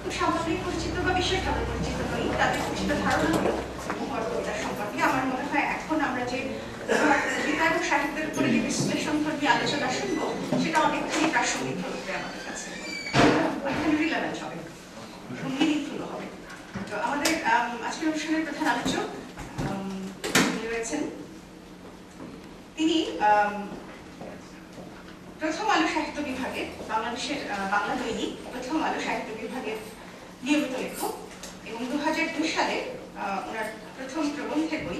খুব সামগ্রিক পরিচিত বা বিশেষভাবে পরিচিত নই, তাদের কিছুটা ধারণা হলো মহুয়ার কবিতা সম্পর্কে। আমার মনে হয় এখন আমরা যে কবিতা এবং সাহিত্যের উপরে যে বিশ্লেষণধর্মী আলোচনা শুনবো সেটা অনেকখানি প্রাসঙ্গিক হবে আমাদের কাছে, অনেকখানি রিলেভেন্ট হবে, মিনিংফুল হবে। তো আমাদের আজকের অনুষ্ঠানের প্রধান আলোচক রয়েছেন, তিনি প্রথম আলো সাহিত্য বিভাগের, বাংলাদেশের বাংলা দৈনিক প্রথম আলো সাহিত্য বিভাগের নিয়মিত লেখক, এবং 2002 সালে ওনার প্রথম প্রবন্ধের বই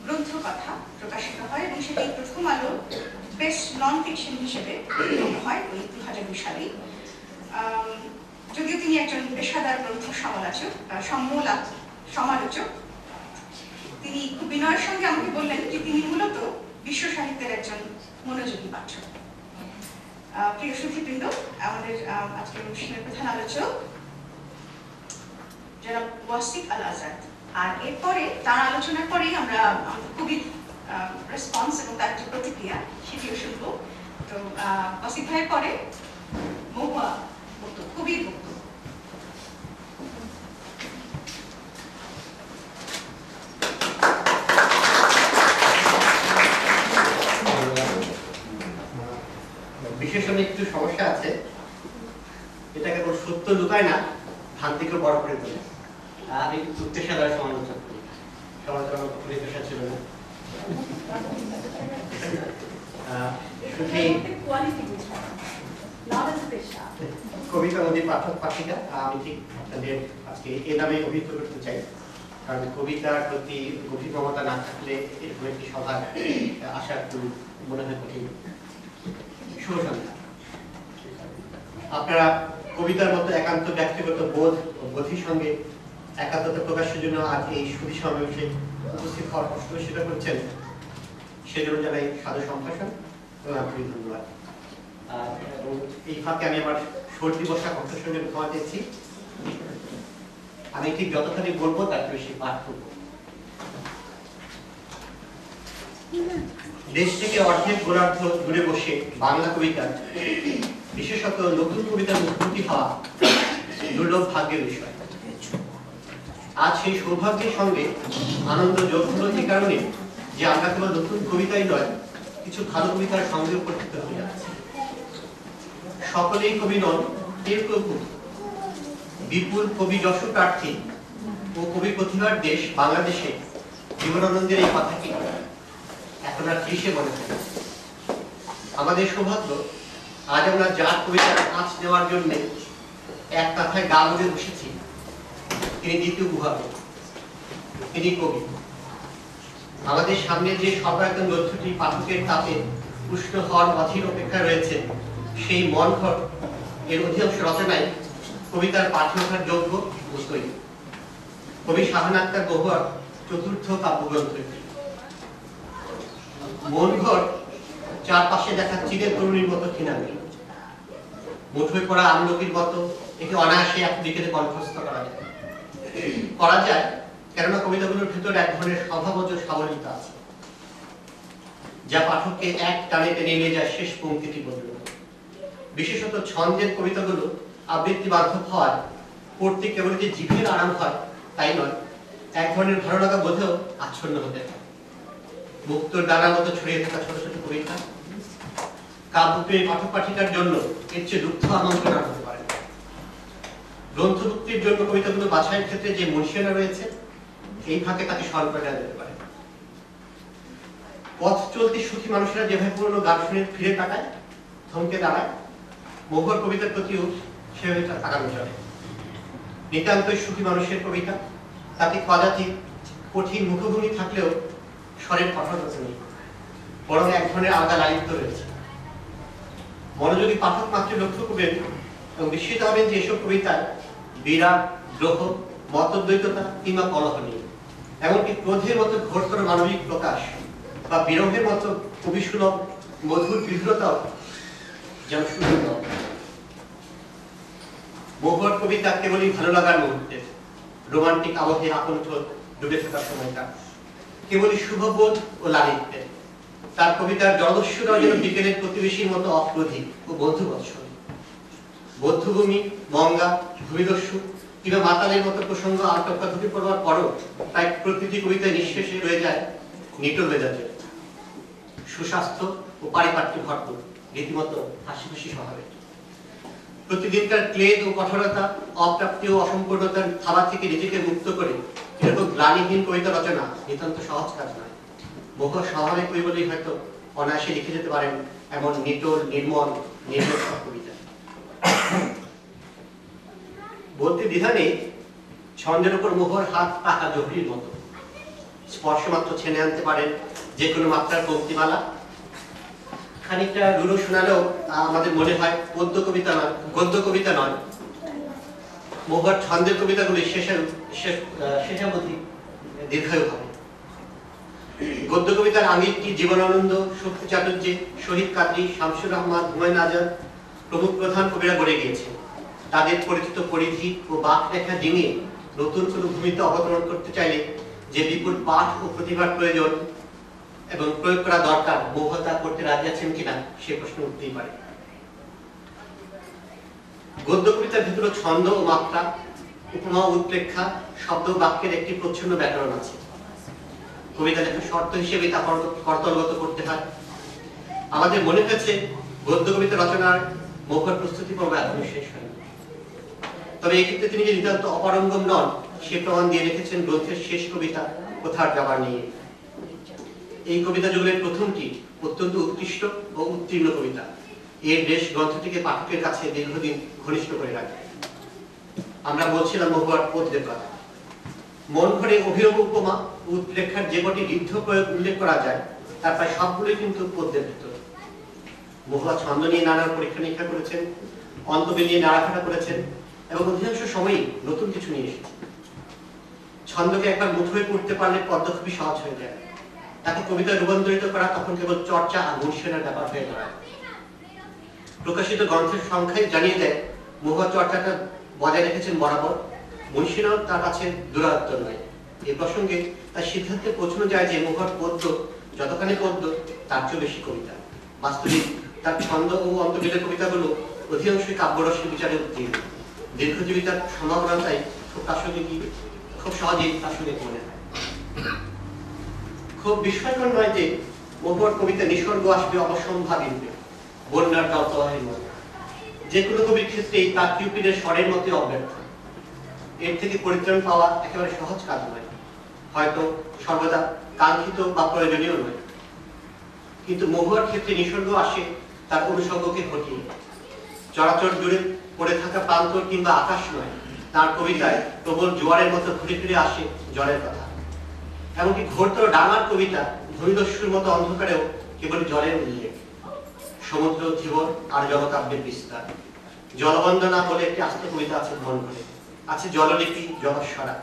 গ্রন্থকথা প্রকাশিত হয় এবং সেটি প্রথম আলো বেস্ট নন ফিকশন হিসেবে গণ্য হয় ওই 2002 সালেই। যদিও তিনি একজন পেশাদার গ্রন্থ সমালোচক, তিনি খুব বিনয়ের সঙ্গে আমাকে বললেন যে তিনি মূলত বিশ্ব সাহিত্যের একজন মনোযোগী পাঠক। প্রিয় সুধীবৃন্দ, আমাদের আজকের অনুষ্ঠানের প্রধান আলোচক জনাব ওয়াসিক আল আজাদ। আর এরপরে তার আলোচনার পরেই আমরা কবির রেসপন্স এবং তার যে প্রতিক্রিয়া সেটিও শুনবো। তো ওয়াসিক ভাইয়ের পরে মহুয়া বক্তব্য, কবির বক্তব্য। বিশেষণ একটু সমস্যা আছে, এটাকে কোনো সত্য লুকায় না, ভ্রান্তিকে বড় করে তোলে। আমি একটু পেশাদার সমালোচনা করি, সমালোচনা করি পেশা ছিল না। কবিতা নদীর পাঠক পাঠিকা, আমি ঠিক আপনাদের আজকে এ নামে অভিহিত করতে চাই, কারণ কবিতার প্রতি গভীর মমতা না থাকলে এরকম একটি সভা আসা একটু মনে হয় কঠিন। শুভ সন্ধ্যা। আপনারা কবিতার মতো একান্ত ব্যক্তিগত বোধ ও গতির সঙ্গে একাত্মতা প্রকাশের জন্য আজ এই সুধী সমাবেশে উপস্থিত হওয়ার কষ্ট স্বীকার করছেন, সেজন্য জানাই সাদর সম্ভাষণ এবং আন্তরিক ধন্যবাদ। এবং এই ফাঁকে আমি আমার সর্দি বসা কণ্ঠের সঙ্গে ক্ষমা চেয়েছি। আমি ঠিক যতখানি বলবো তার বেশি পাঠ করবো। দেশ থেকে অর্ধেক গোলার্ধ দূরে বসে বাংলা কবিতার, বিশেষত নতুন কবিতার মুখোমুখি হওয়া দুর্লভ ভাগ্যের বিষয়। আজ সেই সৌভাগ্যের সঙ্গে আনন্দ যোগ হলো এই কারণে যে আমরা কেবল নতুন কবিতাই নয়, কিছু ভালো কবিতার সঙ্গে উপস্থিত হয়ে যাচ্ছে। সকলেই কবি নন, কেউ কেউ কবি। বিপুল কবি যশ প্রার্থী ও কবি প্রতিভার দেশ বাংলাদেশে জীবনানন্দের এই কথাটি এখন আর ক্লিশে মনে হয়। আমাদের সৌভাগ্য, আজ আমরা যার কবিতার আঁচ নেওয়ার জন্য এক কথায় গা মুড়ে বসেছি, তিনি দ্বিতীয় বিভাগে, তিনি কবি। আমাদের সামনে যে সর্বায়তন গ্রন্থটি পাঠকের তাপে উষ্ণ হওয়ার অধীর অপেক্ষা রয়েছে, সেই মন ঘর এর অধিকাংশ রচনায় কবিতার পাঠে ওঠার যোগ্য ও তৈরি। কবি শাহান আখতার গহুয়ার চতুর্থ কাব্যগ্রন্থ। মন ঘর চারপাশে দেখা চিরের তরুণীর মতো ক্ষীণাঙ্গ, মুঠোয় পড়া আমলকির মতো একে অনায়াসে এক বিকেলে কণ্ঠস্থ করা যায়, কেননা কবিতাগুলোর ভেতর এক ধরনের স্বভাবজ সাবলীলতা আছে, যা পাঠককে এক টানে টেনে নিয়ে যায় শেষ পংক্তিটি পর্যন্ত। বিশেষত ছন্দের কবিতাগুলো আবৃত্তি বান্ধব হওয়ার পড়তে কেবল যে জিভের আরাম হয় তাই নয়, এক ধরনের ভালো লাগা বোধেও আচ্ছন্ন হতে হয়। মুক্তোর দানার মতো ছড়িয়ে থাকা ছোট ছোট কবিতা কাব্যপ্রেমী পাঠক পাঠিকার জন্য এর চেয়ে দুঃখ আমন্ত্রণ আর হতে পারে। গ্রন্থমুক্তির জন্য কবিতাগুলো বাছাইয়ের ক্ষেত্রে যে মনীষীরা রয়েছে, এই ফাঁকে তাকে স্মরণ করে দেওয়া যেতে পারে। পথ চলতি সুখী মানুষেরা যেভাবে পুরনো গান শুনে ফিরে তাকায়, থমকে দাঁড়ায়, মহুয়ার কবিতার প্রতিও সেভাবে তাকানো চলে। নিতান্তই সুখী মানুষের কবিতা, তাতে কদাচিৎ কঠিন মুখভূমি থাকলেও স্বরের কঠোরতা নেই, বরং এক ধরনের আলাদা লালিত্য রয়েছে। মনোযোগী পাঠক মাত্র লক্ষ্য করবেন এবং বিস্মিত হবেন যে এসব কবিতায় বিরাগ, দ্রোহ, মতদ্বৈততা কিংবা কলহ নেই। এমনকি ক্রোধের মতো ঘোরতর মানবিক প্রকাশ বা বিরহের মতো কবিসুলভ মধুর বিধুরতাও যেন সুন্দর। মহুয়ার কবিতা কেবলই ভালো লাগার মুহূর্তে, রোমান্টিক আবহে আকণ্ঠ ডুবে থাকার সময়টা, কেবলই শুভবোধ ও লালিত্যে। তার কবিতার জলদস্যুরাও যেন বিকেলের প্রতিবেশীর মতো অক্রোধী ও বন্ধুবৎসল। বৌদ্ধভূমি, গঙ্গা, ভূমিদস্যু কিংবা মাতালের মতো প্রসঙ্গ আটকা ঢুকে পড়বার পরও তাই প্রকৃতি কবিতায় নিঃশেষে রয়ে যায় নিটোল মেজাজে, সুস্বাস্থ্য ও পারিপাট্যে ভরপুর, রীতিমতো হাসি খুশি স্বভাবে। প্রতিদিনকার ক্লেদ ও কঠোরতা, অপ্রাপ্তি ও অসম্পূর্ণতার থাবা থেকে নিজেকে মুক্ত করে এরকম গ্লানিহীন কবিতা রচনা নিতান্ত সহজ কাজ নয়। মুখ স্বাভাবিক কবি বলেই হয়তো অনায়াসে লিখে যেতে পারেন এমন নিটোল, নির্মল, নির্মল সব কবিতা। বলতে দ্বিধা নেই, ছন্দের উপর মোহর হাত পাকা জহরির মতো, স্পর্শ মাত্র ছেনে আনতে পারেন যে কোনো মাত্রার পঙ্ক্তিমালা। খানিকটা রুড়ো শোনালেও আমাদের মনে হয় গদ্য কবিতা নয়, মোহর ছন্দের কবিতাগুলি শেষাবধি দীর্ঘায়ু হবে। গদ্য কবিতার আঙ্গিকটি জীবনানন্দ, শক্তি চাটুর্যে, শহীদ কাদরী, শামসুর রহমান, হুমায়ুন আজাদ প্রমুখ প্রধান কবিরা গড়ে গিয়েছে। তাদের পরিচিত পরিধি ও বাকরেখা ডিঙিয়ে নতুন কোনো ভূমিতে অবতরণ করতে চাইলে যে বিপুল পাঠ ও প্রতিভার প্রয়োজন এবং প্রয়োগ করা দরকার, মোহ তা করতে রাজি আছেন কিনা সে প্রশ্ন উঠতেই পারে। গদ্য কবিতার ভিতরে ছন্দ ও মাত্রা, উপমা, উৎপ্রেক্ষা, শব্দ বাক্যের একটি প্রচ্ছন্ন ব্যাকরণ আছে। কবিতা লেখার শর্ত হিসেবে তা কর্তলগত করতে হয়। আমাদের মনে হয়েছে গদ্য কবিতা রচনার মোহর প্রস্তুতি পর্ব এখনো শেষ হয়নি। তবে এক্ষেত্রে তিনি যে নিতান্ত অপারঙ্গম নন সে প্রমাণ দিয়ে রেখেছেন গ্রন্থের শেষ কবিতা কোথার যাবার নিয়ে। এই কবিতা যুগলের প্রথমটি অত্যন্ত উৎকৃষ্ট ও উত্তীর্ণ কবিতা। এর দেশ গ্রন্থটিকে পাঠকের কাছে দীর্ঘদিন ঘনিষ্ঠ করে রাখে। আমরা বলছিলাম মহুয়ার পদ্যের কথা। মন ভরে অভিনব উপমা উৎপ্রেক্ষার যে কটি ঋদ্ধ প্রয়োগ উল্লেখ করা যায় তার প্রায় সবগুলোই কিন্তু পদ্যের ভিতর। মহুয়া ছন্দ নিয়ে নানা পরীক্ষা নিরীক্ষা করেছেন, অন্তবিল নিয়ে নাড়াখাড়া করেছেন এবং অধিকাংশ সময়ই নতুন কিছু নিয়ে এসেছেন। ছন্দকে একবার মুঠোয় পড়তে পারলে পদ্য খুবই সহজ হয়ে যায়। তাকে কবিতায় রূপান্তরিত করা তখন কেবল চর্চা আর অনুশীলনের ব্যাপার হয়ে দাঁড়ায়। প্রকাশিত গ্রন্থের সংখ্যাই জানিয়ে দেয় মহুয়া চর্চাটা বজায় রেখেছেন বরাবর। মুন্সিরাও তার কাছে দুরাত্ম নয়। এই প্রসঙ্গে তার সিদ্ধান্তে পৌঁছানো যায় যে মহুয়ার পদ্য যতখানি পদ্য তার চেয়ে বেশি কবিতা। বাস্তবিক তার ছন্দ ও অন্তর্বিলের কবিতাগুলো অধিকাংশই কাব্যরসের বিচারে উত্তীর্ণ। দীর্ঘজীবিতার সম্ভাবনাটাই খুব সহজেই প্রাসঙ্গিক মনে হয়। খুব বিস্ময়কর নয় যে মহুয়ার কবিতা নিসর্গ আসবে অবসম্ভাবী রূপে, বন্যার জলপ্রবাহের মতো। যে কোনো কবির ক্ষেত্রেই তার কিউপিডের স্বরের মতো অব্যর্থ। এর থেকে পরিত্রাণ পাওয়া একেবারে সহজ কাজ নয়, হয়তো সর্বদা কাঙ্ক্ষিত বা প্রয়োজনীয় নয়। কিন্তু মহুয়ার ক্ষেত্রে নিসর্গ আসে তার অনুষঙ্গকে ঘটিয়ে। চরাচর জুড়ে পড়ে থাকা প্রান্তর কিংবা আকাশ নয়, তার কবিতায় প্রবল জোয়ারের মতো ঘুরে ফিরে আসে জলের কথা। এমনকি ঘোরতর ডাঙার কবিতা ভূমিদস্যুর মতো অন্ধকারেও কেবল জলের উল্লেখ। সমুদ্র, ধীবর আর জলকাব্যের বিস্তার। জলবন্দনা বলে একটি আস্ত কবিতা আছে মন ভরে, আছে জললিপি, জলস্বরা।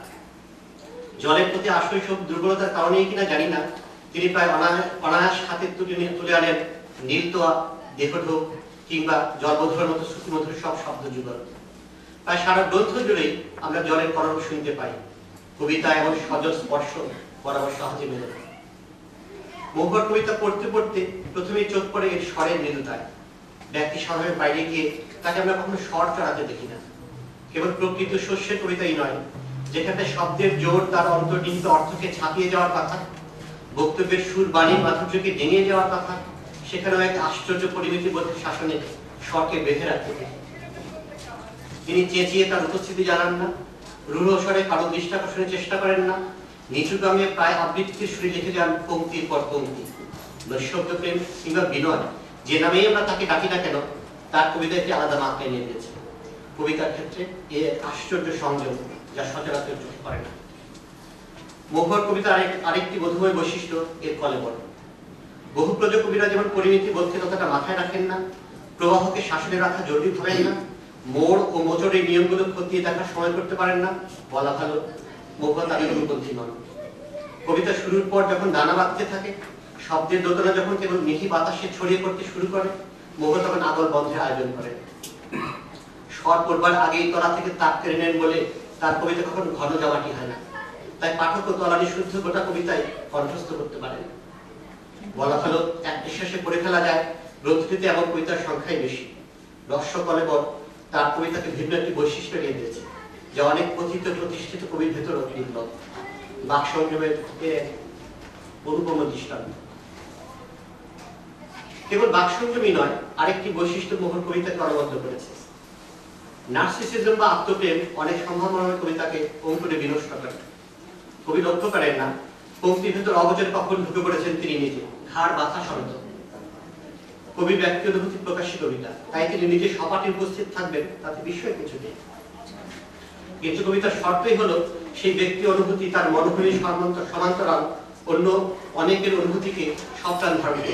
জলের প্রতি আশৈশব দুর্বলতার কারণেই কিনা জানি না তিনি প্রায় অনায়াস হাতে তুলে আনেন নীলতোয়া, দেহঢোক কিংবা জলবধুর মতো শ্রুতিমধুর সব শব্দ যুগল। প্রায় সারা গ্রন্থ জুড়েই আমরা জলের কলরব শুনতে পাই। কবিতা এবং সজল স্পর্শ বরাবর সহজে মেলে। মহুয়ার কবিতা পড়তে পড়তে প্রথমেই চোখ পড়ে এর স্বরের মৃদুতায়। ব্যক্তি স্বভাবের বাইরে গিয়ে তাকে আমরা কখনো স্বর চড়াতে দেখি না। কেবল প্রকৃত শস্যের কবিতাই নয়, যেখানে শব্দের জোর তার অন্তর্নিহিত অর্থকে ছাপিয়ে যাওয়ার কথা, বক্তব্যের সুর বাণীর মাধুর্যকে ডিঙিয়ে যাওয়ার কথা, সেখানেও এক আশ্চর্য পরিমিতিবোধের শাসনে স্বরকে বেঁধে রাখতে দেখি। তিনি চেঁচিয়ে তার উপস্থিতি জানান না, রূঢ় স্বরে কারো দৃষ্টি আকর্ষণের চেষ্টা করেন না। নিচু গামে প্রায় আবৃত্তির সুরে লিখে যান পঙ্ক্তির পর পঙ্ক্তি। নৈশব্দ প্রেম কিংবা বিনয়, যে নামেই আমরা তাকে ডাকি না কেন, তার কবিতা একটি আলাদা মাত্রায় নিয়ে দিয়েছে। কবিতার ক্ষেত্রে এ আশ্চর্য সংযোগ যা সচরাচর চোখে পড়ে না। মহুয়ার কবিতার আরেকটি বোধময় বৈশিষ্ট্য এর কলেবর। বহু প্রজ কবিরা যেমন পরিমিতি বোধকে কথাটা মাথায় রাখেন না, প্রবাহকে শাসনে রাখা জরুরি ভাবেন না, মোড় ও মোচড়ের নিয়মগুলো খতিয়ে দেখার সময় করতে পারেন না, বলা ভালো মহুয়া তাদের অনুপন্থী নন। কবিতা শুরুর পর যখন দানা বাঁধতে থাকে, শব্দের দোতনা যখন কেবল মিহি বাতাসে ছড়িয়ে পড়তে শুরু করে, মহুয়া তখন আগল বন্ধের আয়োজন করে। স্বর পড়বার আগেই তলা থেকে তাক কেড়ে নেন বলে তার কবিতা কখনো ঘন জমাটি হয় না। তাই পাঠক ও তলানি শুদ্ধ গোটা কবিতায় কণ্ঠস্থ করতে পারেন। বলা ভালো এক বিশ্বাসে পড়ে ফেলা যায় গ্রন্থটিতে এমন কবিতার সংখ্যাই বেশি। রস্য কলেবর তার কবিতাকে ভিন্ন একটি বৈশিষ্ট্য নিয়ে দিয়েছে। যা অনেক কথিত প্রতিষ্ঠিত কবির ভেতরও বিদ্যমান। বাক সংযমের অনুপম দৃষ্টান্ত। কেবল বাক সংযমই নয়, আরেকটি বৈশিষ্ট্য মোহর কবিতাকে অনবদ্য করেছে। নার্সিসিজম বা আত্মপ্রেম অনেক সম্ভাবনাময় কবিতাকে অঙ্কুরে বিনষ্ট করে। কবি লক্ষ্য করেন না পঙ্ক্তির ভেতর অবচের কখন ঢুকে পড়েছেন তিনি নিজে, ঘাড় বাঁধা শরত। কবির ব্যক্তি অনুভূতি প্রকাশী কবিতা, তাই তিনি নিজে সপাটে উপস্থিত থাকবেন, তাতে বিষয় কিছু নেই। কিন্তু কবিতার শর্তই হলো সেই ব্যক্তি অনুভূতি তার মনোভূমির সমান্তরাল অন্য অনেকের অনুভূতিকে সপ্তাহ ধারণ করে।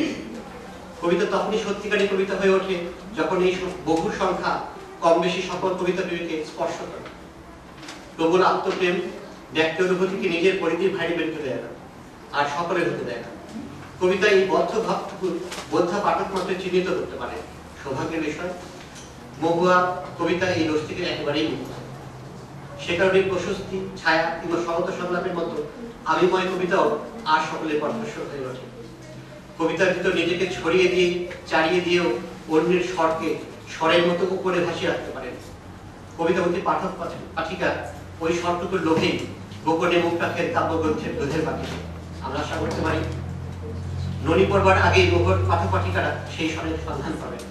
কবিতা তখনই সত্যিকারী কবিতা হয়ে ওঠে যখন এই বহু সংখ্যা কম বেশি সকল কবিতা প্রেমীকে স্পর্শ করে। প্রবল আত্মপ্রেম ব্যক্তি অনুভূতিকে নিজের পরিধির বাইরে বের করে দেয় না, আর সকলের হতে দেয় না। কবিতা এই বদ্ধ ভাবটুকু বোদ্ধা পাঠক মাত্র চিহ্নিত করতে পারে। সৌভাগ্যের বিষয়, মহুয়া কবিতা এই দোষ থেকে একেবারেই মুক্ত। সে কারণে প্রশস্তি, ছায়া কিংবা সমত সংলাপের মতো আমিময় কবিতাও আর সকলের কণ্ঠস্বর হয়ে ওঠে। কবিতার ভিতর নিজেকে ছড়িয়ে দিয়ে চালিয়ে দিয়েও অন্যের স্বরকে স্বরের মতো উপরে ভাসিয়ে রাখতে পারেন। কবিতাবতী পাঠক পাঠিকা ওই স্বরটুকুর লোভেই গোপনে মুখ রাখেন কাব্যগ্রন্থের দুধের পাখিকে। আমরা আশা করতে পারি ননি পড়বার আগেই মোহর পাঠক পাঠিকারা সেই স্বরের সন্ধান পাবেন।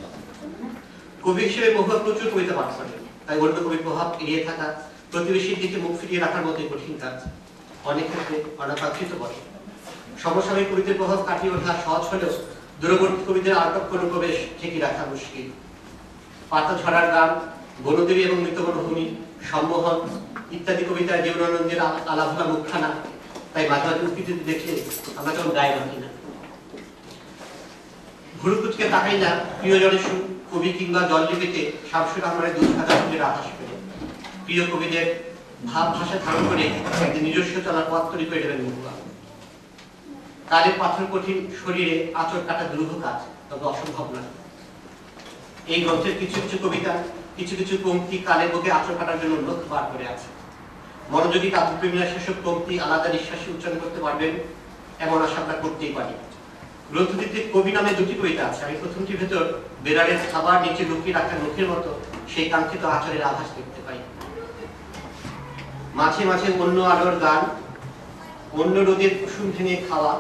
কবি হিসেবে মহুয়া প্রচুর কবিতা পাঠ করেন, তাই অন্য কবির প্রভাব এড়িয়ে থাকা, প্রতিবেশীর দিকে মুখ ফিরিয়ে রাখার মতোই কঠিন কাজ, অনেক ক্ষেত্রে অনাকাঙ্ক্ষিত বটে। সমসাময়িক কবিদের প্রভাব কাটিয়ে ওঠা সহজ হলেও দূরবর্তী কবিদের আটক অনুপ্রবেশ ঠিকই রাখা মুশকিল। পাতা ঝরার গান, বনদেবী এবং মৃত বনভূমি, সম্মোহন ইত্যাদি কবিতায় জীবনানন্দের আলাভোলা মুখখানা তাই মাঝে মাঝে উৎকৃতি দেখলে আমরা কেমন গায়ে বাঁধি না, ভুরুকুচকে তাকাই না প্রিয়জনের সুখ, কবি কিংবা জললিপিতে শামসুর রহমানের দুধ খাতা ফুলের আকাশ পেলে। প্রিয় কবিদের ভাব ভাষা ধারণ করে একদিন নিজস্ব চলার পথ তৈরি করে দেবেন মহুয়া। কালের পাথর কঠিন শরীরে আঁচড় কাটা দুরূহ কাজ, তবে অসম্ভব নয়। এই গ্রন্থের কিছু কিছু কবিতা, কিছু কিছু পংক্তি কালের বুকে আঁচড় কাটার জন্য লোক বার করে আছে। মনোযোগী কাব্যপ্রেমীরা সেসব পংক্তি আলাদা নিঃশ্বাসে উচ্চারণ করতে পারবেন, এমন আশা আমরা করতেই পারি। গ্রন্থটিতে কবি নামে দুটি কবিতা আছে। আমি প্রথমটির ভেতর বেড়ালের খাবার নিচে লুকিয়ে রাখা মুখের মতো সেই কাঙ্ক্ষিত আচারের আভাস দেখতে পাই। মাঝে মাঝে অন্য আলোর গান, অন্য রোদের কুসুম ভেঙে খাওয়া,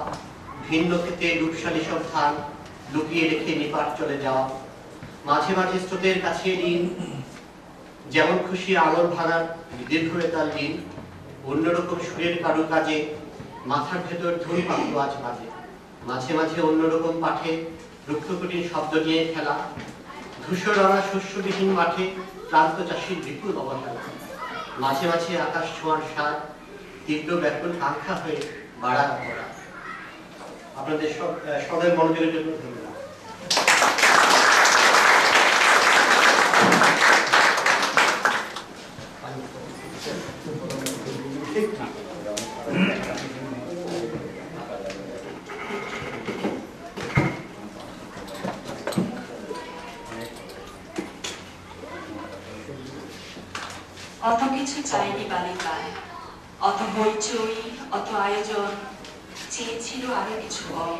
ভিন্ন ক্ষেতে রূপশালী সব ধান লুকিয়ে রেখে নিপাট চলে যাওয়া, মাঝে মাঝে স্রোতের কাছে ঋণ, যেমন খুশি আলোর ভাঙার দীর্ঘবেতাল দিন, অন্যরকম সুরের কারু কাজে মাথার ভেতর ধুল পাখি আজ বাজে, মাঝে মাঝে অন্যরকম পাঠে রুক্ষ কঠিন শব্দ নিয়ে খেলা, ধূসররা শস্যবিহীন মাঠে ক্লান্ত চাষীর বিপুল অবহেলা, মাঝে মাঝে আকাশ ছোঁয়ার স্বাদ, তীব্র ব্যাকুল কাঙ্ক্ষা হয়ে বাড়া করা। আপনাদের সবাই মনোযোগের জন্য ধন্যবাদ। অত কিছু চাইনি বালিকায়, অত হইচই, অত আয়োজন, চেয়েছিল আরো কিছু কম।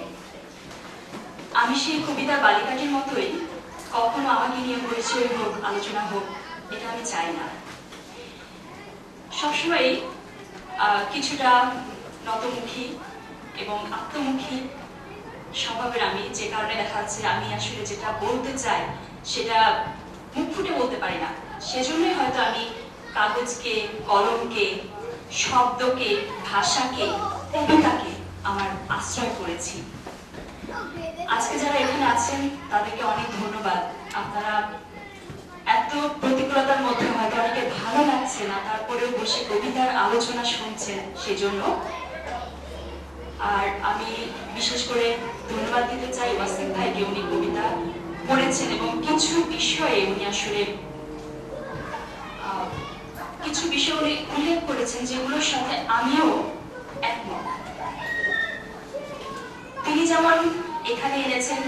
আমি সেই কবিতা বালিকাটির মতোই, কখনো আমাকে নিয়ে হইচই হোক, আলোচনা হোক, এটা আমি চাই না। সবসময় কিছুটা নতমুখী এবং আত্মমুখী স্বভাবের আমি, যে কারণে দেখা যাচ্ছে আমি আসলে যেটা বলতে চাই সেটা মুখ ফুটে বলতে পারি না। সেজন্যই হয়তো আমি কাগজকে, কলমকে, শব্দকে, ভাষাকে, কবিতাকে আমার আশ্রয় করেছি। আজকে যারা এখানে আছেন তাদেরকে অনেক ধন্যবাদ। আপনারা এত প্রতিকূলতার মধ্যে হয়তো অনেকে ভালো লাগছে না, তারপরেও বসে কবিতার আলোচনা শুনছেন, সেজন্য। আর আমি বিশেষ করে ধন্যবাদ দিতে চাই ওয়াসিম ভাইকে। উনি কবিতা পড়েছেন এবং কিছু বিষয়ে উনি আসলে কিছু বিষয় উনি উল্লেখ করেছেন যেগুলোর সাথে আমিও একমত। তিনি যেমন এখানে এনেছেন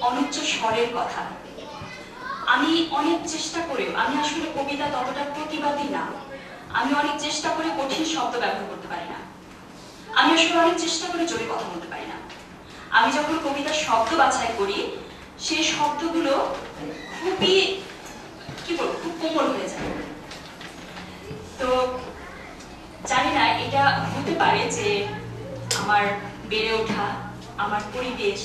অনুচ্চ স্বরের কথা। আমি অনেক চেষ্টা করেও, আমি আসলে কবিতা ততটা প্রতিবাদী না, আমি অনেক চেষ্টা করে কঠিন শব্দ ব্যবহার করতে পারি না, আমি আসলে অনেক চেষ্টা করে জোরে কথা বলতে পারি না। আমি যখন কবিতার শব্দ বাছাই করি সেই শব্দগুলো খুবই কি বলবো, খুব কোমল হয়ে যায়। জানি না এটা হতে পারে যে আমার বেড়ে ওঠা, আমার পরিবেশ,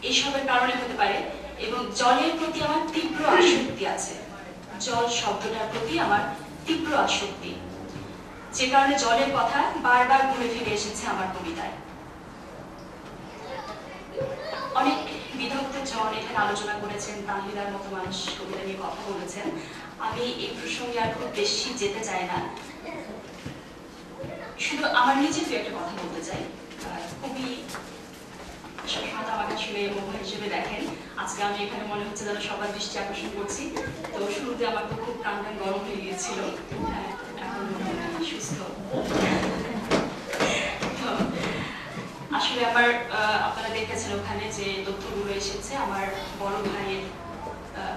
এইসবের কারণে হতে পারে, এবং জলের প্রতি আমার তীব্র আসক্তি আছে। জল শব্দটার প্রতি আমার তীব্র আসক্তি, যে কারণে জলের কথা বারবার ঘুরে ফিরে এসেছে আমার কবিতায়। অনেক বিদগ্ধ জন এখানে আলোচনা করেছেন, তানভীরার মতো মানুষ কবিতা নিয়ে কথা বলেছেন। আমি এই প্রসঙ্গে আর খুব বেশি যেতে চাই না, শুধু আমার নিজের একটা কথা বলতে চাই। খুবই সবসময় আমাকে আসলে মহিলা হিসেবে দেখেন, আজকে আমি এখানে মনে হচ্ছে যেন সবার দৃষ্টি আকর্ষণ করছি। তো শুরুতে আমার তো খুব প্রাণ গরম হয়ে গিয়েছিল, এখন সুস্থ। আসলে আমার আপনারা দেখেছেন ওখানে যে তথ্যগুলো এসেছে আমার বড় ভাইয়ের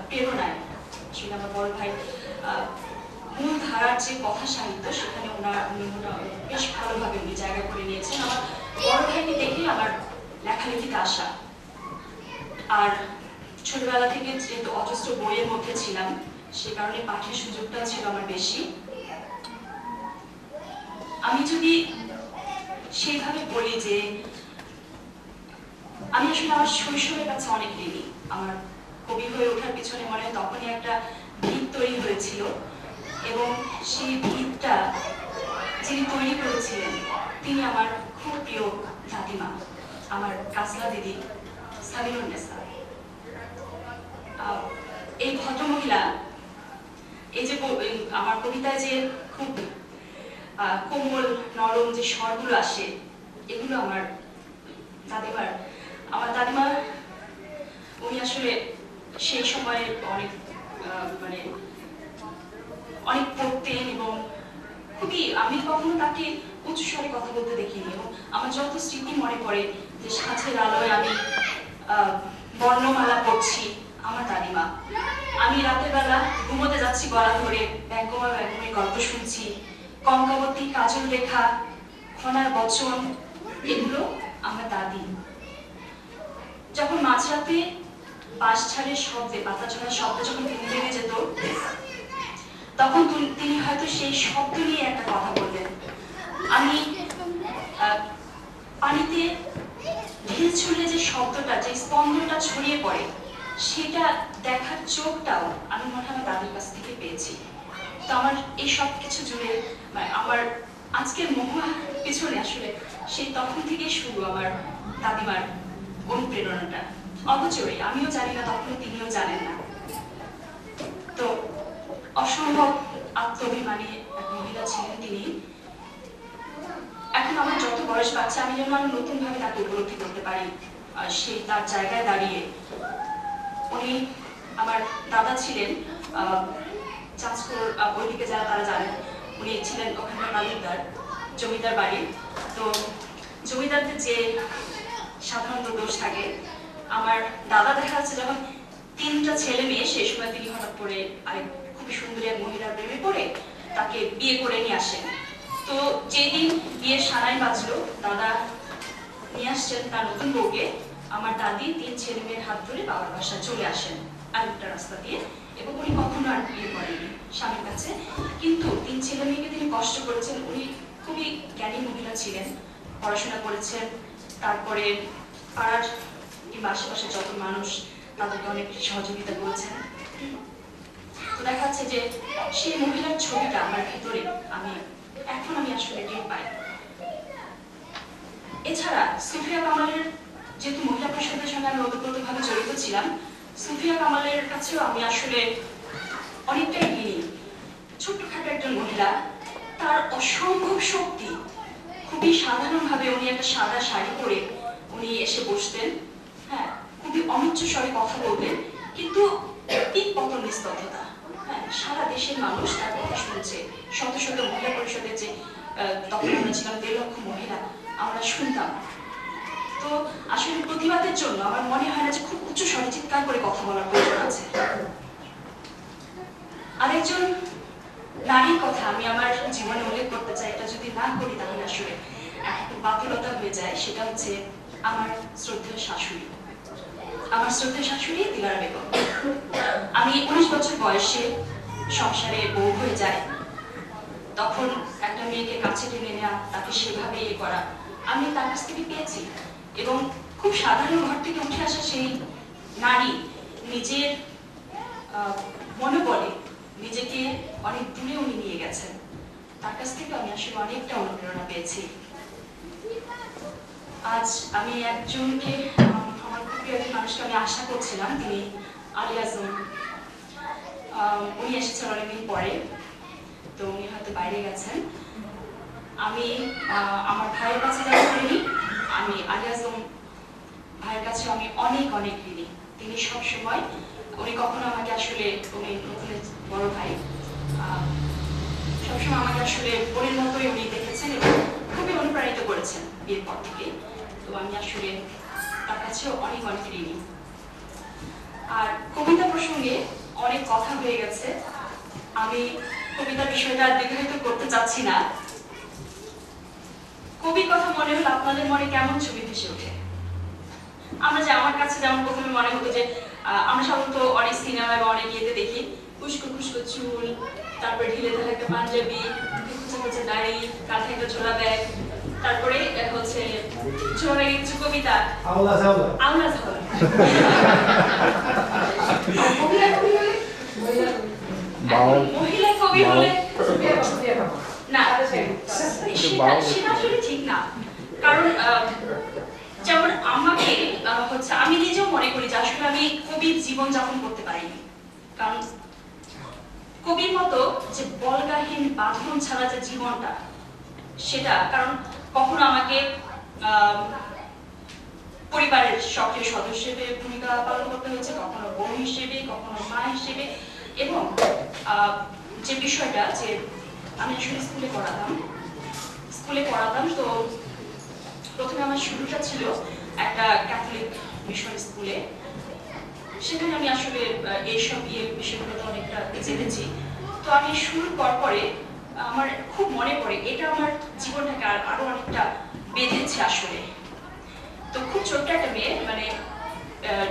প্রেরণায়। আসলে আমার বড় ভাই মূল ধারার যে কথা সাহিত্য সেখানে উনি বেশ ভালোভাবে উনি জায়গা করে নিয়েছেন। আমার বড় ভাইকে দেখে আমার লেখালেখিতে আসা, আর ছোটবেলা থেকে যেহেতু অজস্র বইয়ের মধ্যে ছিলাম সে কারণে পাঠের সুযোগটা ছিল আমার বেশি। আমি যদি সেইভাবে বলি যে আমি আসলে আমার শৈশবের কাছে অনেক ঋণী। আমার কবি হয়ে ওঠার পিছনে মনে হয় তখনই একটা ভিত তৈরি হয়েছিল, এবং সেই ভিতটা যিনি তৈরি করেছিলেন তিনি আমার খুব প্রিয় দাদিমা, আমার কাজলা দিদি সাবিরুন্নেসা। এই ভদ্রমহিলা, এই যে আমার কবিতায় যে খুব কোমল নরম যে স্বরগুলো আসে, এগুলো আমার দাদিমার। আমার দাদিমা উনি আসলে সেই সময় অনেক অনেক পড়তেন, এবং খুবই আমি কখনো তাকে উচ্চ স্বরে কথা বলতে দেখিনি। এবং আমার যত স্মৃতি মনে পড়ে যে সাঁঝের আলোয় আমি বর্ণমালা পড়ছি, আমার দাদিমা। আমি রাতের বেলা ঘুমোতে যাচ্ছি গলা ধরে, ব্যঙ্গমা ব্যঙ্গমের গল্প শুনছি, কঙ্কাবতী, কাজল রেখা, খনার বচন, এগুলো আমার দাদি। যখন মাঝরাতে বাঁশঝাড়ের শব্দে, পাতা ঝরার শব্দে যখন ঘুম ভেঙে যেত, তখন তিনি হয়তো সেই শব্দ নিয়ে একটা কথা বললেন। আমি পানিতে ঢিল ছুঁড়লে যে শব্দটা, যে স্পন্দনটা ছড়িয়ে পড়ে, সেটা দেখার চোখটাও আমি মনে হয় আমার দাদির কাছ থেকে পেয়েছি। তো আমার এই সব কিছু জুড়ে আমার আজকের মহুয়ার পিছনে আসলে সেই তখন থেকেই শুরু আমার দাদিমার অনুপ্রেরণাটা। অবচয় আমিও জানি না, তখন তিনিও জানেন না। তো অসম্ভব আত্মাভিমানী এক মহিলা ছিলেন তিনি। এখন আমার যত বয়স বাড়ছে আমি যেন আমি নতুন ভাবে তাকে উপলব্ধি করতে পারি। সেই তার জায়গায় দাঁড়িয়ে উনি, আমার দাদা ছিলেন চাঁচপুর, ওইদিকে যারা তারা জানেন, উনি ছিলেন ওখানকার তালুকদার, জমিদার বাড়ি। তো জমিদারদের যে সাধারণত দোষ থাকে, আমার দাদা দেখা যাচ্ছে যখন 3টা ছেলে মেয়ে, সেই সময় তিনি হঠাৎ করে আরেক খুবই সুন্দরী এক মহিলার প্রেমে পড়ে তাকে বিয়ে করে নিয়ে আসেন। তো যেদিন বিয়ের সানাই বাজলো, দাদা নিয়ে আসছেন তার নতুন বউকে, আমার দাদি 3 ছেলে মেয়ের হাত ধরে বাবার বাসায় চলে আসেন আরেকটা রাস্তা দিয়ে, এবং উনি কখনো আর বিয়ে করেননি স্বামীর কাছে। কিন্তু 3 ছেলে মেয়েকে তিনি কষ্ট করেছেন। উনি খুবই জ্ঞানী মহিলা ছিলেন, পড়াশোনা করেছেন, তারপরে পাড়ার কিংবা আশেপাশে যত মানুষ তাদেরকে অনেক সহযোগিতা করেছেন। তো দেখা যাচ্ছে যে সেই মহিলার ছবিটা আমার ভিতরে আমি আসলে টের পাই। এছাড়া সুফিয়া কামালের, যেহেতু মহিলা পরিষদের সঙ্গে আমি ওতপ্রোতভাবে জড়িত ছিলাম, সুফিয়া কামালের কাছেও আমি আসলে অনেকটাই ঋণী। ছোট্টখাটো একজন মহিলা, তার অসম্ভব শক্তি। খুবই সাধারণভাবে উনি একটা সাদা শাড়ি পরে উনি এসে বসতেন, হ্যাঁ, খুবই অনুচ্চ স্বরে কথা বলতেন, কিন্তু পিক পতন নিস্তব্ধতা। হ্যাঁ, সারা দেশের মানুষ তার কথা শুনছে। শত শত মহিলা পরিষদের যে তখন আমরা ছিলাম 1.5 লক্ষ মহিলা, আমরা শুনতাম। তো আসলে প্রতিবাদের জন্য আমার মনে হয় না যে খুব উচ্চ স্বরে চিৎকার করে কথা বলার প্রয়োজন আছে। আরেকজন নারীর কথা আমি আমার জীবনে উল্লেখ করতে চাই, এটা যদি না করি তাহলে আসলে একটু বাতুলতা হয়ে যায়। সেটা হচ্ছে আমার শ্রদ্ধেয় শাশুড়ি, আমার শ্রদ্ধেয় শাশুড়ি দিলারা বেগম। আমি 19 বছর বয়সে সংসারে বউ হয়ে যাই। তখন একটা মেয়েকে কাছে টেনে নেওয়া, তাকে সেভাবে ইয়ে করা, আমি তার কাছ থেকে পেয়েছি। এবং খুব সাধারণ ঘর থেকে উঠে আসা সেই নারী নিজের মনোবলে নিজেকে অনেক দূরে উনি নিয়ে গেছেন। তার কাছ থেকে আমি আসলে অনেকটা অনুপ্রেরণা পেয়েছি। আজ আমি একজনকে, আমার খুব প্রিয় একজন মানুষকে আমি আশা করছিলাম, তিনি আলী আজম। উনি এসেছেন অনেকদিন পরে, তো উনি হয়তো বাইরে গেছেন। আমি আমার ভাইয়ের কাছে যাওয়া করিনি, আমি আলী আজম ভাইয়ের কাছে আমি অনেক অনেক ঋণী। তিনি সবসময়, উনি কখনো আমাকে আসলে, উনি বড় ভাই, সবসময় আমাকে আসলে বোনের মতোই উনি দেখেছেন এবং খুবই অনুপ্রাণিত করেছেন বিয়ের পর থেকে। তো আমি আসলে তার কাছেও অনেক অনেক ঋণী। আর কবিতা প্রসঙ্গে অনেক কথা হয়ে গেছে, আমি কবিতার বিষয়টা দীর্ঘায়িত করতে চাচ্ছি না। কবির কথা মনে হলো আপনাদের মনে কেমন ছবি ভেসে ওঠে? আমার কাছে যেমন প্রথমে মনে হতো যে আমরা সাধারণত অনেক সিনেমা বা অনেক ইয়েতে দেখি খুশকো খুশকো চুল, তারপরে ঢিলে ঢালা একটা পাঞ্জাবি, কুচা কুচা দাড়ি, কাঁধে একটা ঝোলা ব্যাগ, তারপরে হচ্ছে ঝোলা ব্যাগে কিছু কবিতা, আওলা ঝাওলা। মহিলা কবি হলে না, সেটা আসলে ঠিক না। কারণ যেমন আমাকে হচ্ছে, আমি নিজেও মনে করি যে আসলে আমি কবির জীবন যাপন করতে পারিনি। কারণ কবির মতো যে বলগাহীন বাঁধন ছাড়া যে জীবনটা, সেটা কারণ কখনো আমাকে পরিবারের সক্রিয় সদস্য হিসেবে ভূমিকা পালন করতে হয়েছে, কখনো বোন হিসেবে, কখনো মা হিসেবে। এবং যে বিষয়টা যে আমি আসলে স্কুলে পড়াতাম, তো প্রথমে আমার শুরুটা ছিল একটা ক্যাথলিক মিশন স্কুলে। সেখানে আমি আসলে এইসব বিষয়গুলোতে অনেকটা জেনেছি। তো আমি শুরুর পরে আমার খুব মনে পড়ে, এটা আমার জীবনটাকে আরো অনেকটা বেঁধেছে আসলে। তো খুব ছোট্ট একটা মেয়ে, মানে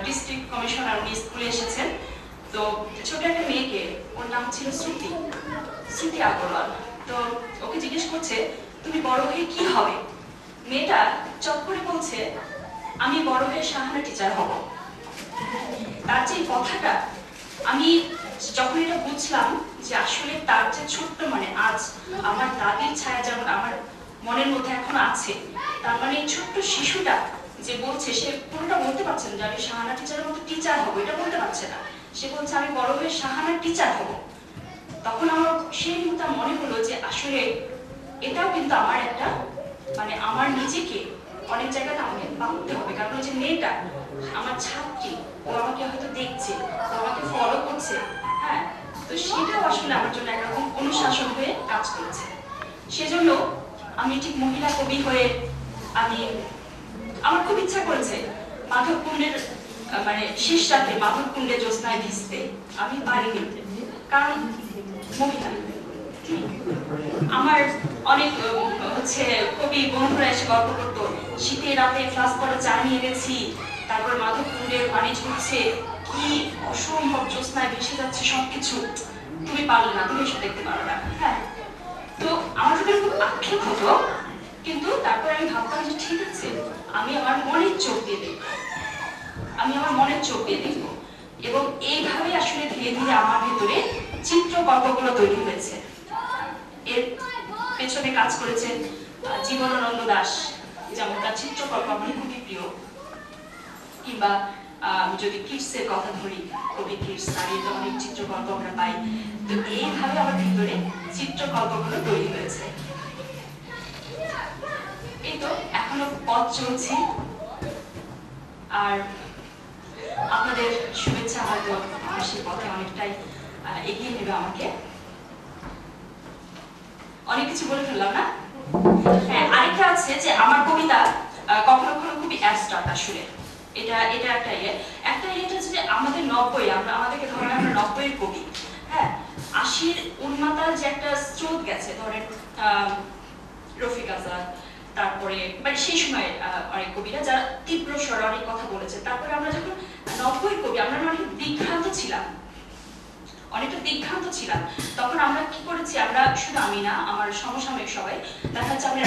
ডিস্ট্রিক্ট কমিশনার উনি স্কুলে এসেছেন, তো ছোট একটা মেয়েকে, ওর নাম ছিল শ্রুতি আগরওয়াল। তো ওকে জিজ্ঞেস করছে তুমি বড় হয়ে কি হবে? মেয়েটা চট করে বলছে আমি বড় হয়ে শাহানা টিচার হব। তার যে কথাটা, আমি যখন এটা বুঝলাম যে আসলে তার যে ছোট্ট, মানে আজ আমার দাদির ছায়া যেমন আমার মনের মধ্যে এখন আছে, তার মানে এই ছোট্ট শিশুটা যে বলছে, সে পুরোটা বলতে পারছে না যে আমি শাহানা টিচারের মতো টিচার হবো, এটা বলতে পারছে না। সে বলছে আমি বড় হয়ে শাহানার টিচার হব। তখন আমার সেই মুহূর্তে মনে হলো যে আসলে এটাও কিন্তু আমার একটা, মানে আমার নিজেকে অনেক জায়গাতে আমাকে ভাবতে হবে। কারণ ওই যে মেয়েটা আমার ছাত্রী, ও আমাকে হয়তো দেখছে, ও আমাকে ফলো করছে, হ্যাঁ, তো সেটাও আসলে আমার জন্য একরকম অনুশাসন হয়ে কাজ করেছে। সেজন্য আমি ঠিক মহিলা কবি হয়ে আমার খুব ইচ্ছা করেছে মাধবকুণ্ডের, মানে শেষ রাতে মাধবকুণ্ডে জ্যোৎস্নায় ভিজতে। আমি পারিনি, কারণ মহিলা। আমার অনেক হচ্ছে কবি বন্ধুরা এসে গল্প করতো, শীতের রাতে ফ্লাস্ক করে চা নিয়ে গেছি, তারপর মাধবকুণ্ডের পানি ঝরছে, কি অসম্ভব জ্যোৎস্নায় ভেসে যাচ্ছে সবকিছু, তুমি পারলে না, তুমি এসব দেখতে পারো না। হ্যাঁ, তো আমার যদি খুব আক্ষেপ হতো, কিন্তু তারপর আমি ভাবতাম যে ঠিক আছে, আমি আমার মনের চোখ দিয়ে দেখবো। এবং এইভাবে আসলে ধীরে ধীরে আমার ভেতরে চিত্রকল্পগুলো তৈরি হয়েছে। এর পেছনে কাজ করেছেন জীবনানন্দ দাশ, যেমন তার চিত্রকল্প আমার খুবই প্রিয়। কিংবা যদি কিডসের কথা ধরি, কবি কিডস, তার অনেক চিত্রকল্প আমরা পাই। তো এইভাবে আমার ভিতরে চিত্রকল্পগুলো তৈরি হয়েছে। এই তো এখনো পথ চলছি, আর আপনাদের শুভেচ্ছা হয়তো আমার সেই পথে অনেকটাই এগিয়ে নেবে আমাকে। অনেক কিছু বলে ফেললাম না? হ্যাঁ, আরেকটা আছে যে আমার কবিতা কখনো কখনো খুবই অ্যাবস্ট্রাক্ট আসলে। এটা একটা ইয়েটা হচ্ছে যে আমাদের 90, আমাদেরকে ধরেন আমরা 90-এর কবি, হ্যাঁ, 80-র উন্মাতার যে একটা স্রোত গেছে, ধরেন রফিক আজাদ, তারপরে মানে সেই সময়ের অনেক কবিরা যারা তীব্র স্বরে অনেক কথা বলেছে। তারপরে আমরা যখন 90-এর কবি, আমরা অনেকটা দিগ্ভ্রান্ত ছিলাম, তখন তখন আমরা কি করেছি, আমরা শুধু আমি না, আমার সমসাময়িক সবাই দেখা যাচ্ছে আমরা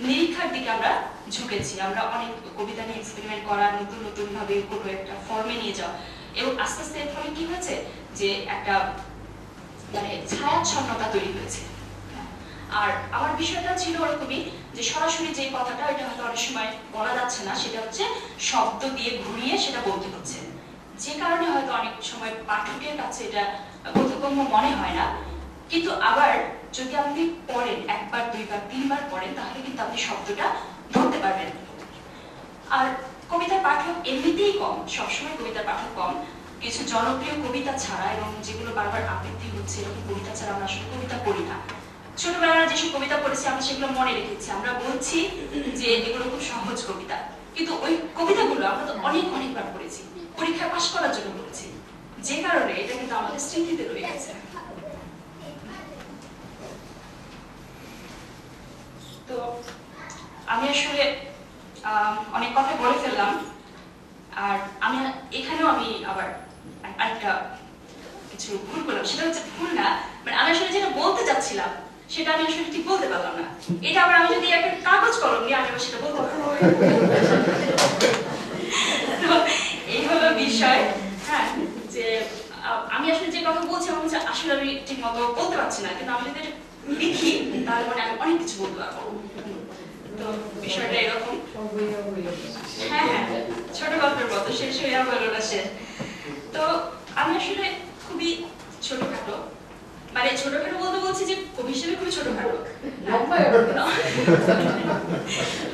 নিরীক্ষার দিকে আমরা ঝুঁকেছি। আমরা অনেক কবিতা নিয়ে এক্সপেরিমেন্ট করা, নতুন নতুন ভাবে কোনো একটা ফর্মে নিয়ে যাওয়া, এবং আস্তে আস্তে এর ফলে কি হয়েছে যে একটা মানে ছায়াচ্ছন্নতা তৈরি হয়েছে। আর আমার বিষয়টা ছিল ওরকমই যে সরাসরি যে কথাটা এটা হয়তো অনেক সময় বলা যাচ্ছে না, সেটা হচ্ছে শব্দ দিয়ে ঘুরিয়ে সেটা বলতে হচ্ছে, যে কারণে হয়তো অনেক সময় পাঠকের কাছে এটা বোধগম্য মনে হয় না। কিন্তু আবার যদি আপনি পড়েন, একবার দুইবার তিনবার পড়েন, তাহলে কিন্তু আপনি শব্দটা ধরতে পারবেন। আর কবিতার পাঠক এমনিতেই কম, সবসময় কবিতার পাঠক কম। কিছু জনপ্রিয় কবিতা ছাড়া এবং যেগুলো বারবার আবৃত্তি হচ্ছে এরকম কবিতা ছাড়া আমরা আসলে কবিতা পড়ি না। ছোটবেলায় যেসব কবিতা পড়েছি আমরা সেগুলো মনে রেখেছি, আমরা বলছি যে এগুলো খুব সহজ কবিতা, কিন্তু ওই কবিতাগুলো আমরা তো অনেকবার পড়েছি, পরীক্ষায় পাশ করার জন্য পড়েছি, যে কারণে এটা কিন্তু আমাদের স্মৃতিতে রয়ে গেছে। তো আমি আসলে অনেক কথা বলে ফেললাম, আর আমি এখানেও আমি আবার আরেকটা কিছু ভুল করলাম। সেটা হচ্ছে ভুল না, মানে আমি আসলে যেটা বলতে চাচ্ছিলাম সেটা আমি আসলে ঠিক বলতে পারলাম না। এটা আবার আমি যদি একটা কাগজ কলম নিয়ে আমি আবার সেটা বলতে পারবো। তো এই হলো বিষয়। হ্যাঁ, যে আমি আসলে যে কথা বলছি আমার হচ্ছে আসলে আমি ঠিক মতো বলতে পারছি না, কিন্তু আমি যদি লিখি তাহলে মানে আমি অনেক কিছু বলতে পারবো। তো বিষয়টা এরকম। হ্যাঁ হ্যাঁ, ছোট গল্পের মতো শেষ হয়ে গেল না সে। তো আমি আসলে খুবই ছোটখাটো, মানে ছোটখাটো বলতে বলছি যে কবি হিসেবে খুবই ছোটখাটো,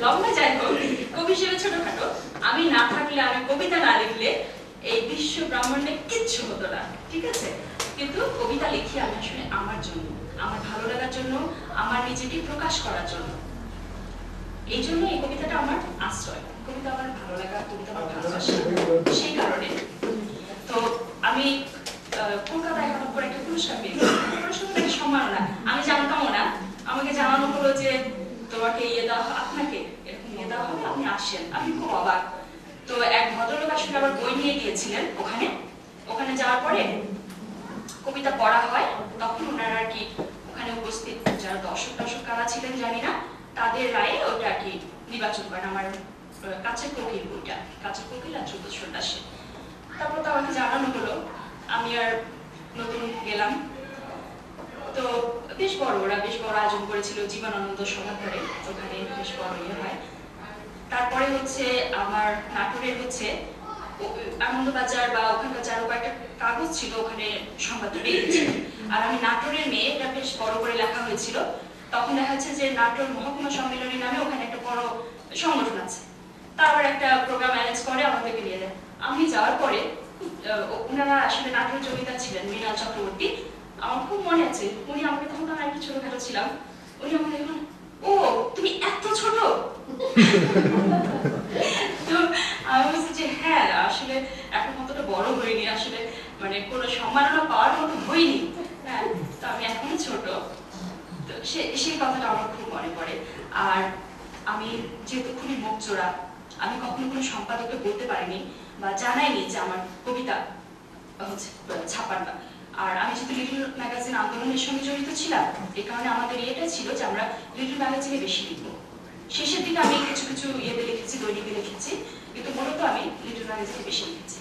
লম্বা যাই হোক, কবি হিসেবে ছোটখাটো। আমি না থাকলে, আমি কবিতা না লিখলে এই বিশ্ব ব্রহ্মাণ্ডে কিচ্ছু হতো না, ঠিক আছে? কিন্তু কবিতা লিখি আমি আসলে আমার জন্য, আমার ভালো লাগার জন্য, আমার নিজেকে প্রকাশ করার জন্য। এই জন্য এই কবিতাটা আমার আশ্রয়, কবিতা আমার ভালো লাগা, কবিতা আমার ভালোবাসা, সেই কারণে। তো আমি কলকাতায় হঠাৎ করে একটা পুরস্কার পেয়েছি, পুরস্কারটা একটা সম্মাননা, আমি জানতামও না। আমাকে জানানো হলো যে তোমাকে আপনাকে এরকম দেওয়া হবে, আপনি আসেন। আমি খুব অবাক। তো এক ভদ্রলোক আসলে আবার বই নিয়ে গিয়েছিলেন ওখানে যাওয়ার পরে কবিতা পড়া হয়, তখন ওনারা আর কি ওখানে উপস্থিত যারা দর্শক কারা ছিলেন জানি না, তাদের রায়ে ওটা আর কি নির্বাচন করেন আমার কাছের কোকিল বইটা, কাছের কোকিল আর চতুর্থ সন্ন্যাসী। তারপর তো আমাকে জানানো হলো, আমি আর নতুন গেলাম। তো বেশ বড় আয়োজন করেছিল জীবনানন্দ সভাঘরে, ওখানে বেশ বড় হয়। তারপরে হচ্ছে আমার নাটোরের হচ্ছে আনন্দবাজার বা ওখানকার যার কয়েকটা কাগজ ছিল, ওখানে সংবাদ বেরিয়েছে। আর আমি নাটোরের মেয়ে, এটা বেশ বড় করে লেখা হয়েছিল। তখন দেখা যাচ্ছে যে নাটোর মহকুমা সম্মেলনী নামে ওখানে একটা বড় সংগঠন আছে, তারপর একটা প্রোগ্রাম অ্যারেঞ্জ করে আমাদেরকে নিয়ে যায়। আমি যাওয়ার পরে ওনারা আসলে নাটোর জমিদার ছিলেন মৃণাল চক্রবর্তী, আমার খুব মনে আছে। উনি আমাকে তখন আমি একটু ছোটখাটো ছিলাম, উনি আমাকে দেখুন, ও তুমি এত ছোট। তো আমি বলছি যে হ্যাঁ, আসলে এখন কতটা বড় হইনি, আসলে মানে কোনো সম্মাননা পাওয়ার মতো হইনি। হ্যাঁ, তো আমি এখনো ছোট। তো সেই কথাটা আমার খুব মনে পড়ে। আর আমি যেহেতু খুবই মুখ জোড়া, আমি কখনো কোনো সম্পাদককে বলতে পারিনি বা জানাইনি যে আমার কবিতা হচ্ছে ছাপার না। আর আমি যেহেতু লিটল ম্যাগাজিন আন্দোলনের সঙ্গে জড়িত ছিলাম, এই কারণে আমাদের এটা ছিল যে আমরা লিটল ম্যাগাজিনে বেশি লিখবো। শেষের দিকে আমি কিছু কিছু ইয়েতে লিখেছি, দৈনিকে লিখেছি, কিন্তু মূলত আমি লিটল ম্যাগাজিনে বেশি লিখেছি।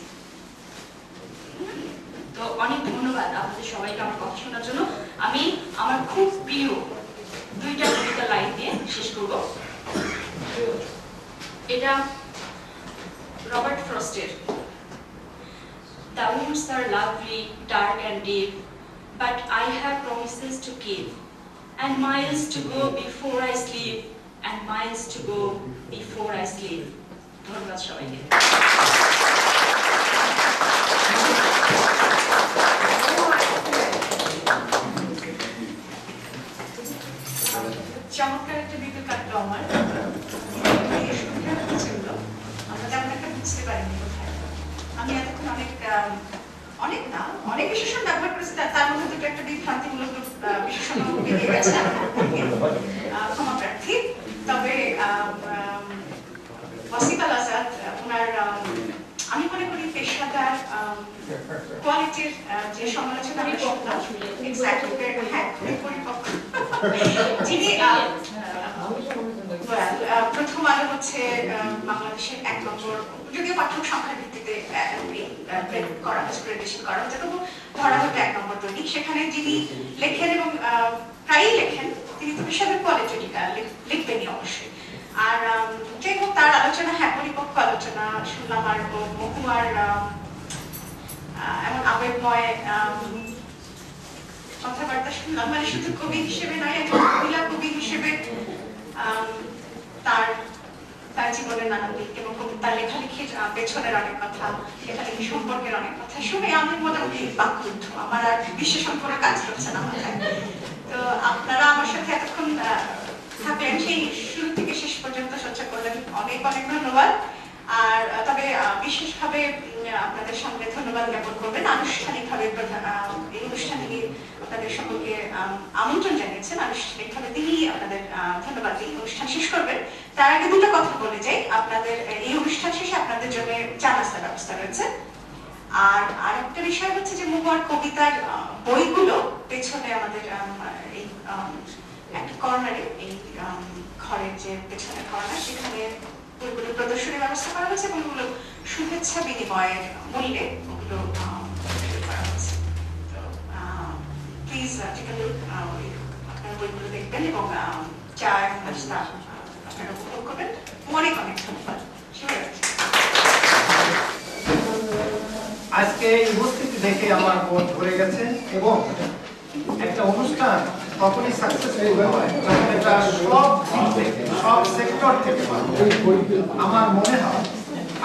তো অনেক ধন্যবাদ আপনাদের সবাইকে আমার কথা শোনার জন্য। আমি আমার খুব প্রিয় দুইটা কবিতা লাইন দিয়ে শেষ করব। এটা Robert ফ্রস্টের। The woods are lovely, dark and deep, but I have promises to keep, and miles to go before I sleep, and miles to go before I sleep. ধন্যবাদ সবাইকে। চমৎকার একটা বিকেল কাটলো আমার। আমরা তেমন একটা বুঝতে পারিনি কোথায়। আমি এতক্ষণ অনেক বিশেষণ ব্যবহার করেছি, তার মধ্যে দুটো একটা বিভ্রান্তিমূলক বিশেষণ বেরিয়ে গেছে, ক্ষমা প্রার্থী। তবে ওয়াসিফ আল আজাদ ওনার আমি মনে করি পেশাদার কোয়ালিটির যে সমালোচনা আমরা শুনলাম এক্স্যাক্টলি হ্যাঁ খুবই পরিপক্ক যিনি প্রথম আলো হচ্ছে বাংলাদেশের 1 নম্বর যদিও পাঠক সংখ্যার ভিত্তিতে করা হচ্ছে প্রেজেন্টেশন করা হচ্ছে তবু ধরা হতো 1 নম্বর দৈনিক সেখানে যিনি লেখেন এবং প্রায়ই লেখেন তিনি তো বিশাল কোয়ালিটি লিখবেনই অবশ্যই আর যাই হোক তার আলোচনা হ্যাঁ পরিপক্ক আলোচনা শুনলাম আর মহুয়ার এমন আবেগময় কথাবার্তা শুনলাম মানে শুধু কবি হিসেবে নয় একজন মহিলা কবি হিসেবে তার জীবনের নানান দিক এবং তার লেখালেখির পেছনের অনেক কথা লেখালেখি সম্পর্কের অনেক কথা শুনে আমি মোটামুটি বাকরুদ্ধ আমার আর বিশেষণ করে কাজ করছে না মাথায় তো আপনারা আমার সাথে এতক্ষণ থাকলেন সেই শুরু থেকে শেষ পর্যন্ত চর্চা করলেন অনেক অনেক ধন্যবাদ আর তবে বিশেষভাবে আপনাদের সামনে ধন্যবাদ জ্ঞাপন করবেন আনুষ্ঠানিকভাবে এই অনুষ্ঠানে আপনাদের সকলকে আমন্ত্রণ জানিয়েছেন আনুষ্ঠানিকভাবে তিনি আপনাদের ধন্যবাদ দিয়ে অনুষ্ঠান শেষ করবেন তার আগে দুটো কথা বলে যাই আপনাদের এই অনুষ্ঠান শেষে আপনাদের জন্য চা নাস্তার ব্যবস্থা রয়েছে আর আরেকটা বিষয় হচ্ছে যে মহুয়ার কবিতার বইগুলো পেছনে আমাদের এই একটা কর্নারে এই ঘরের যে পেছনের কর্নার সেখানে বইগুলো প্রদর্শনীর ব্যবস্থা করা হয়েছে এবং ওগুলো শুভেচ্ছা বিনিময়ের মূল্যে ওগুলো করা হয়েছে তো প্লিজ আপনারা বইগুলো দেখবেন এবং চা এবং নাস্তা আপনারা উপভোগ করবেন অনেক অনেক ধন্যবাদ আজকে উপস্থিতি দেখে আমার মন ভরে গেছে এবং একটা অনুষ্ঠান তখনই সাকসেসফুল হয় যখন এটা সব দিক থেকে সব সেক্টর থেকে আমার মনে হয়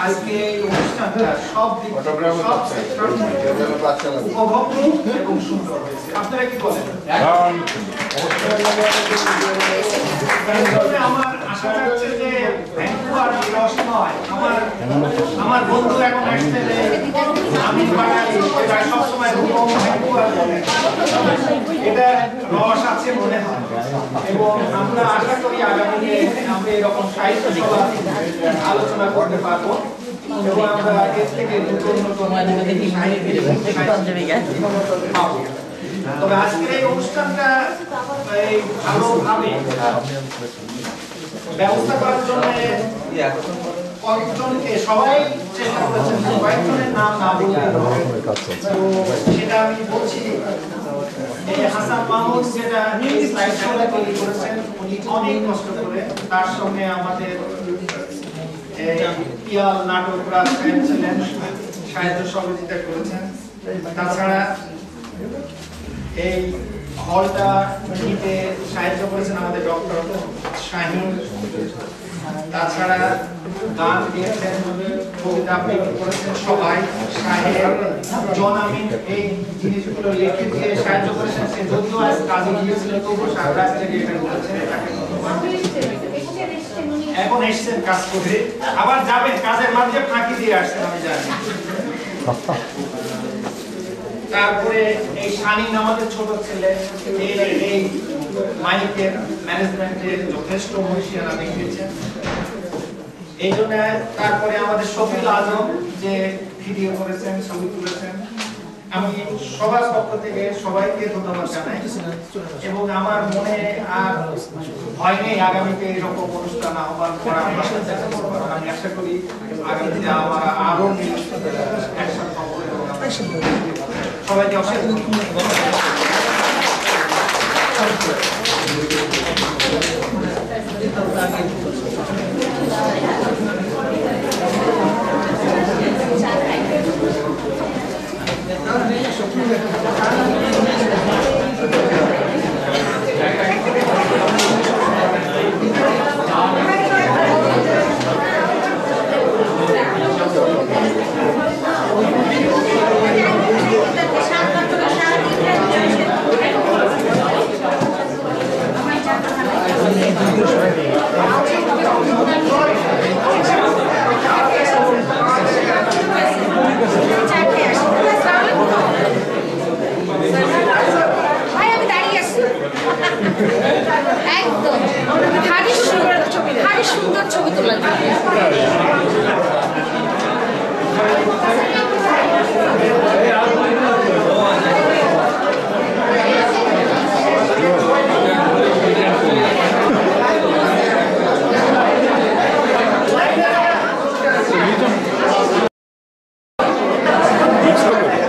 আজকে এই অনুষ্ঠানটা সব দিক সব সেক্টর উপভোগ্য এবং সুন্দর হয়েছে আপনারা কি বলেন আমার আশা থাকছে যে ভ্যাঙ্কুভার বিরস নয় আমার বন্ধু এখন আসছে যে আমি বাঙালি এটা সবসময় ভ্যাঙ্কুভার বলে এটা রস আছে মনে হয় এবং আমরা আশা করি আগামীতে আমরা এরকম সাহিত্য সভা আলোচনা করতে পারবো এবং আমরা এর থেকে নতুন পাবো তবে আজকের এই অনুষ্ঠানটা ভালোভাবে ব্যবস্থা করার জন্য কয়েকজনকে সবাই চেষ্টা করেছেন কয়েকজনের নাম না বললে সেটা আমি বলছি হাসান মাহমুদ যেটা স্লাইড শোটা তৈরি করেছেন উনি অনেক কষ্ট করে তার সঙ্গে আমাদের পিয়াল নাটকরা ছিলেন সাহিত্য সহযোগিতা করেছেন তাছাড়া এই হলটা নিতে সাহায্য করেছেন আমাদের ডক্টর শাহিন তাছাড়া গান গেয়েছেন কবিতা আবৃত্তি করেছেন সবাই সাহেব জন আমিন এই জিনিসগুলো লিখে দিয়ে সাহায্য করেছেন সে যদিও আজ কাজে গিয়েছিল তবুও সারা থেকে এটা করেছেন এখন এসছেন কাজ করে আবার যাবেন কাজের মাঝে ফাঁকি দিয়ে আসছেন আমি জানি তারপরে এই শানীন আমাদের ছোট ছেলে এই মাইকের ম্যানেজমেন্টের যথেষ্ট মহিষিয়ানা দেখিয়েছেন এই জন্য তারপরে আমাদের শফিল আজম যে ভিডিও করেছেন ছবি তুলেছেন আমি সবার পক্ষ থেকে সবাইকে ধন্যবাদ জানাই এবং আমার মনে আর ভয় নেই আগামীতে এরকম অনুষ্ঠান আহ্বান করা আমি আশা করি আগামীতে আমার আরো একসাথে পাবো এবং সবাইকে অসংখ্য ধন্যবাদ মিক্স রকম